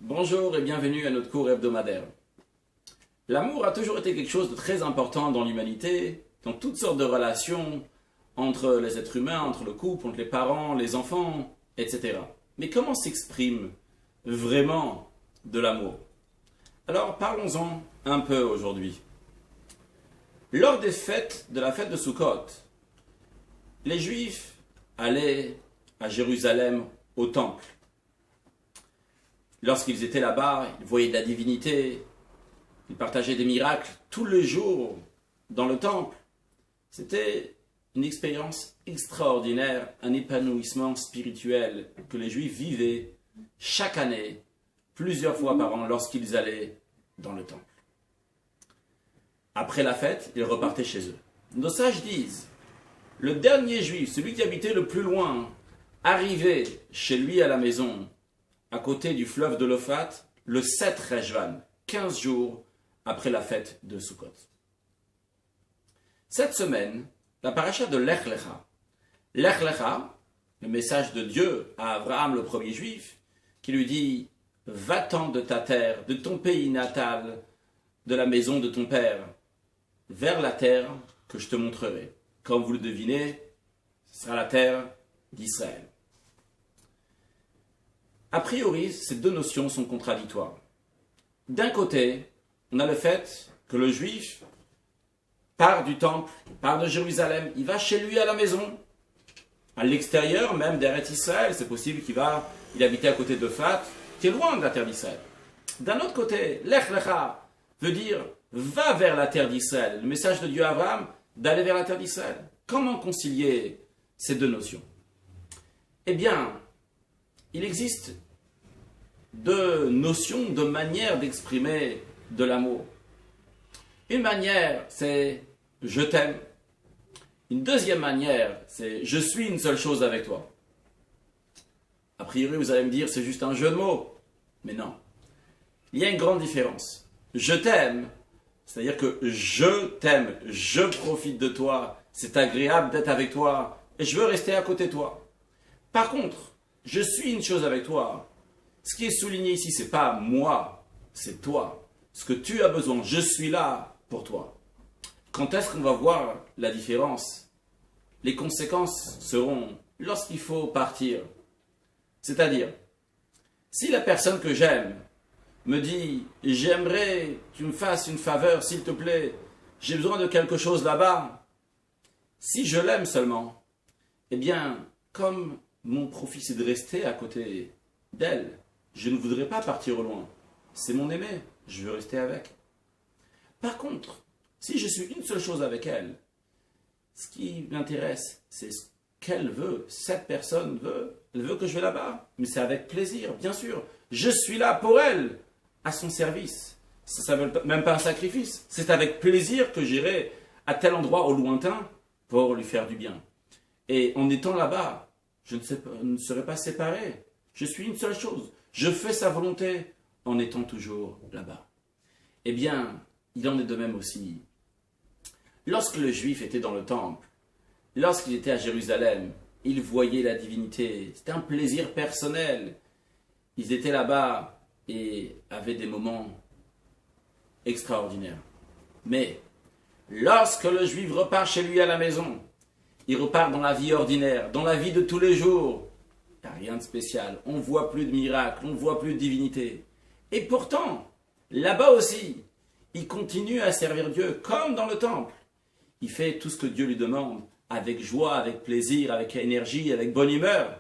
Bonjour et bienvenue à notre cours hebdomadaire. L'amour a toujours été quelque chose de très important dans l'humanité, dans toutes sortes de relations entre les êtres humains, entre le couple, entre les parents, les enfants, etc. Mais comment s'exprime vraiment de l'amour? Alors parlons-en un peu aujourd'hui. Lors des fêtes de la fête de Sukkot, les Juifs allaient à Jérusalem au temple. Lorsqu'ils étaient là-bas, ils voyaient de la divinité, ils partageaient des miracles tous les jours dans le temple. C'était une expérience extraordinaire, un épanouissement spirituel que les Juifs vivaient chaque année, plusieurs fois par an, lorsqu'ils allaient dans le temple. Après la fête, ils repartaient chez eux. Nos sages disent, le dernier Juif, celui qui habitait le plus loin, arrivait chez lui à la maison, à côté du fleuve de l'Euphrate, le 7 Rejvan, 15 jours après la fête de Sukkot. Cette semaine, la paracha de Lech Lecha. Lech Lecha, le message de Dieu à Abraham, le premier juif, qui lui dit « Va-t'en de ta terre, de ton pays natal, de la maison de ton père, vers la terre que je te montrerai. » Comme vous le devinez, ce sera la terre d'Israël. A priori, ces deux notions sont contradictoires. D'un côté, on a le fait que le juif part du temple, part de Jérusalem, il va chez lui à la maison, à l'extérieur même d'Eretz Israël. C'est possible qu'il habite à côté de Fat, qui est loin de la terre d'Israël. D'un autre côté, Lech Lecha veut dire va vers la terre d'Israël. Le message de Dieu à Abraham, d'aller vers la terre d'Israël. Comment concilier ces deux notions? Eh bien, il existe deux notions, deux manières d'exprimer de l'amour. Une manière, c'est « je t'aime ». Une deuxième manière, c'est « je suis une seule chose avec toi ». A priori, vous allez me dire, c'est juste un jeu de mots. Mais non. Il y a une grande différence. « Je t'aime », c'est-à-dire que je t'aime, je profite de toi, c'est agréable d'être avec toi et je veux rester à côté de toi. Par contre, je suis une chose avec toi. Ce qui est souligné ici, ce n'est pas moi, c'est toi. Ce que tu as besoin, je suis là pour toi. Quand est-ce qu'on va voir la différence? Les conséquences seront lorsqu'il faut partir. C'est-à-dire, si la personne que j'aime me dit « j'aimerais que tu me fasses une faveur, s'il te plaît, j'ai besoin de quelque chose là-bas », si je l'aime seulement, eh bien, comme mon profit c'est de rester à côté d'elle, je ne voudrais pas partir au loin. C'est mon aimé, je veux rester avec. Par contre, si je suis une seule chose avec elle, ce qui m'intéresse, c'est ce qu'elle veut, cette personne veut, elle veut que je vais là-bas, mais c'est avec plaisir, bien sûr. Je suis là pour elle, à son service. Ça ne veut même pas un sacrifice, c'est avec plaisir que j'irai à tel endroit au lointain pour lui faire du bien. Et en étant là-bas, je ne serai pas séparé. Je suis une seule chose. Je fais sa volonté en étant toujours là-bas. Eh bien, il en est de même aussi. Lorsque le juif était dans le temple, lorsqu'il était à Jérusalem, il voyait la divinité. C'était un plaisir personnel. Ils étaient là-bas et avaient des moments extraordinaires. Mais lorsque le juif repart chez lui à la maison, il repart dans la vie ordinaire, dans la vie de tous les jours. Il n'y a rien de spécial. On ne voit plus de miracles, on ne voit plus de divinité. Et pourtant, là-bas aussi, il continue à servir Dieu comme dans le temple. Il fait tout ce que Dieu lui demande, avec joie, avec plaisir, avec énergie, avec bonne humeur.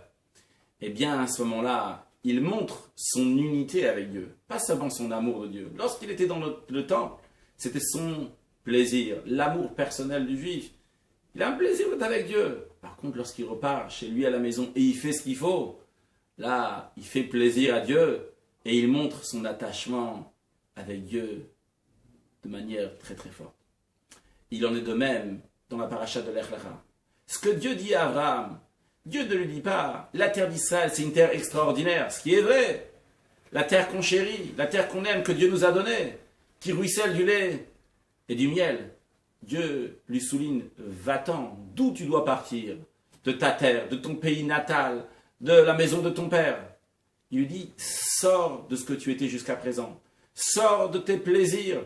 Eh bien, à ce moment-là, il montre son unité avec Dieu, pas seulement son amour de Dieu. Lorsqu'il était dans le temple, c'était son plaisir, l'amour personnel du juif. Il a un plaisir d'être avec Dieu. Par contre, lorsqu'il repart chez lui à la maison et il fait ce qu'il faut, là, il fait plaisir à Dieu et il montre son attachement avec Dieu de manière très très forte. Il en est de même dans la paracha de Lech Lecha. Ce que Dieu dit à Abraham, Dieu ne lui dit pas, la terre d'Israël c'est une terre extraordinaire, ce qui est vrai. La terre qu'on chérit, la terre qu'on aime, que Dieu nous a donnée, qui ruisselle du lait et du miel. Dieu lui souligne, va-t'en, d'où tu dois partir? De ta terre, de ton pays natal, de la maison de ton père. Il lui dit, Sors de ce que tu étais jusqu'à présent. Sors de tes plaisirs,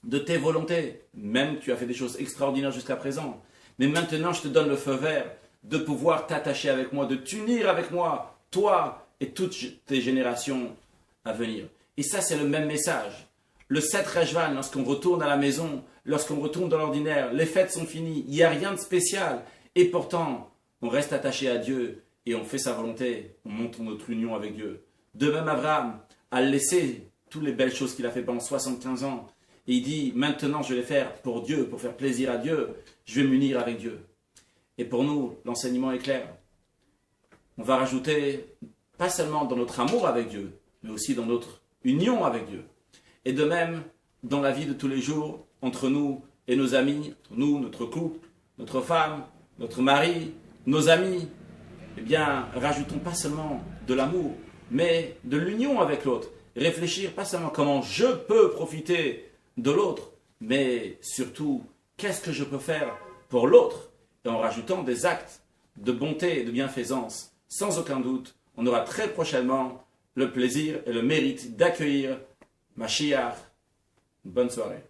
de tes volontés. Même tu as fait des choses extraordinaires jusqu'à présent. Mais maintenant, je te donne le feu vert de pouvoir t'attacher avec moi, de t'unir avec moi, toi et toutes tes générations à venir. Et ça, c'est le même message. Le 7 Rejvan, lorsqu'on retourne à la maison, lorsqu'on retourne dans l'ordinaire, les fêtes sont finies, il n'y a rien de spécial. Et pourtant, on reste attaché à Dieu et on fait sa volonté, on montre notre union avec Dieu. De même, Abraham a laissé toutes les belles choses qu'il a fait pendant 75 ans. Et il dit, maintenant je vais les faire pour Dieu, pour faire plaisir à Dieu, je vais m'unir avec Dieu. Et pour nous, l'enseignement est clair. On va rajouter, pas seulement dans notre amour avec Dieu, mais aussi dans notre union avec Dieu. Et de même, dans la vie de tous les jours, entre nous et nos amis, entre nous, notre couple, notre femme, notre mari, nos amis, eh bien, rajoutons pas seulement de l'amour, mais de l'union avec l'autre. Réfléchir pas seulement comment je peux profiter de l'autre, mais surtout, qu'est-ce que je peux faire pour l'autre? Et en rajoutant des actes de bonté et de bienfaisance, sans aucun doute, on aura très prochainement le plaisir et le mérite d'accueillir Mashiach. Bonne soirée.